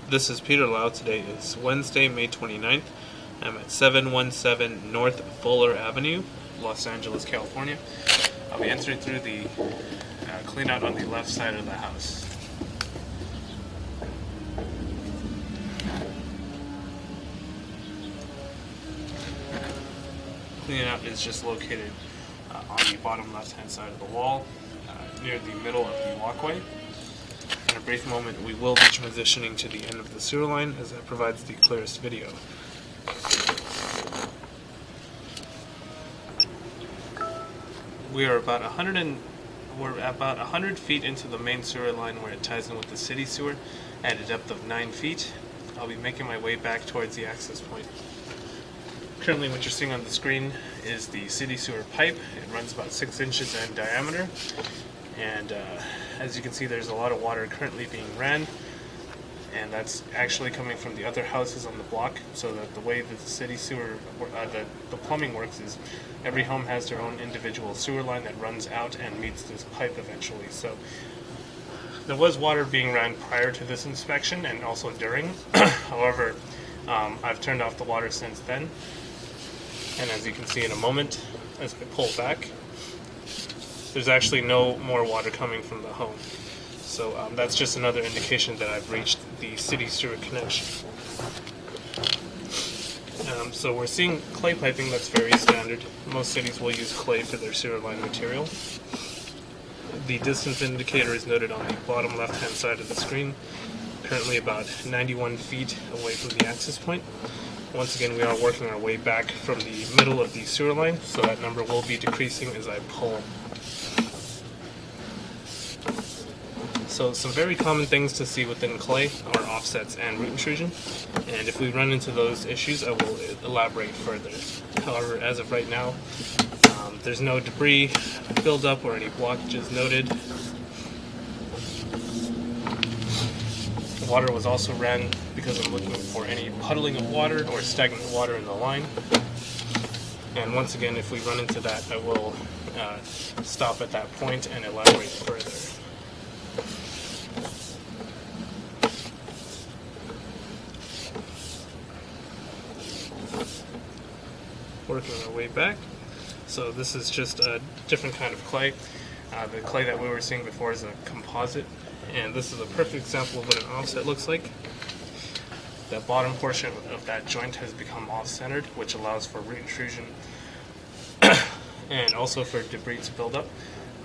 This is Peter Lau. Today is Wednesday, May 29th. I'm at 717 North Fuller Avenue, Los Angeles, California. I'll be entering through the cleanout on the left side of the house. Cleanout is just located on the bottom left-hand side of the wall, near the middle of the walkway. In a brief moment, we will be transitioning to the end of the sewer line, as that provides the clearest video. We are about 100 feet into the main sewer line where it ties in with the city sewer at a depth of 9 feet. I'll be making my way back towards the access point. Currently, what you're seeing on the screen is the city sewer pipe. It runs about 6 inches in diameter, and as you can see, there's a lot of water currently being ran, and that's actually coming from the other houses on the block. So that the way that the city sewer, the plumbing works is every home has their own individual sewer line that runs out and meets this pipe eventually. So there was water being ran prior to this inspection and also during. However, I've turned off the water since then, and as you can see in a moment, as I pull back, there's actually no more water coming from the home. So that's just another indication that I've reached the city sewer connection. So we're seeing clay piping. That's very standard. Most cities will use clay for their sewer line material. The distance indicator is noted on the bottom left-hand side of the screen, currently about 91 feet away from the access point. Once again, we are working our way back from the middle of the sewer line, so that number will be decreasing as I pull. So some very common things to see within clay are offsets and root intrusion, and if we run into those issues, I will elaborate further. However, as of right now, there's no debris buildup or any blockages noted. Water was also ran because I'm looking for any puddling of water or stagnant water in the line. And once again, if we run into that, I will stop at that point and elaborate further. Working our way back. So this is just a different kind of clay. The clay that we were seeing before is a composite, and this is a perfect example of what an offset looks like. The bottom portion of that joint has become off-centered, which allows for root intrusion and also for debris to build up.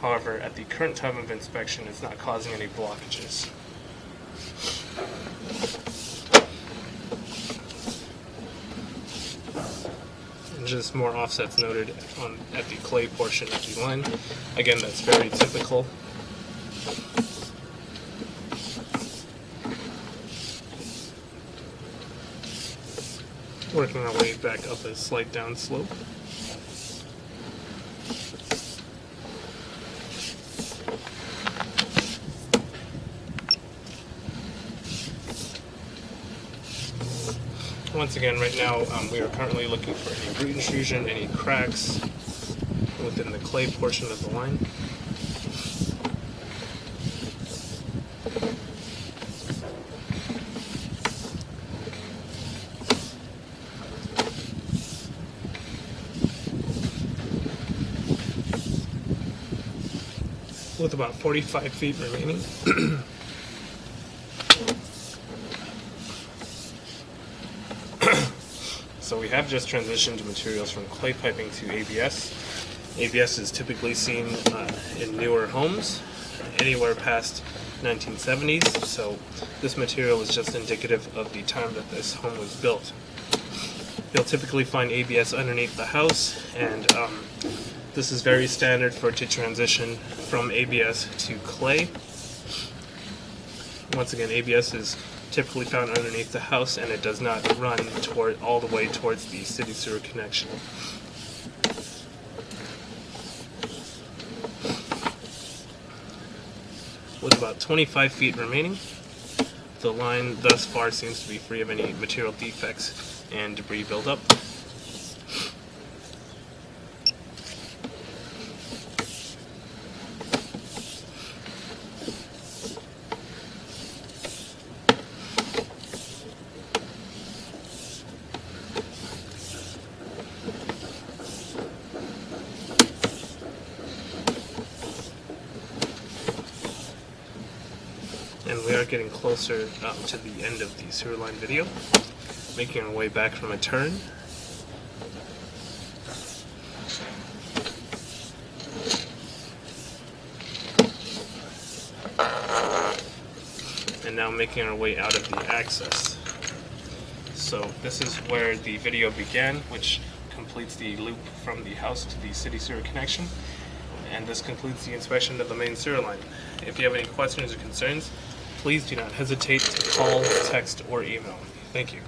However, at the current time of inspection, it's not causing any blockages. Just more offsets noted at the clay portion of the line. Again, that's very typical. Working our way back up a slight down slope. Once again, right now, we are currently looking for any root intrusion, any cracks within the clay portion of the line. With about 45 feet remaining. So we have just transitioned materials from clay piping to ABS. ABS is typically seen in newer homes, anywhere past 1970s, so this material is just indicative of the time that this home was built. You'll typically find ABS underneath the house, and this is very standard for it to transition from ABS to clay. Once again, ABS is typically found underneath the house, and it does not run all the way towards the city sewer connection. With about 25 feet remaining, the line thus far seems to be free of any material defects and debris buildup. And we are getting closer to the end of the sewer line video, making our way back from a turn. And now making our way out of the access. So this is where the video began, which completes the loop from the house to the city sewer connection. And this concludes the inspection of the main sewer line. If you have any questions or concerns, please do not hesitate to call, text, or email. Thank you.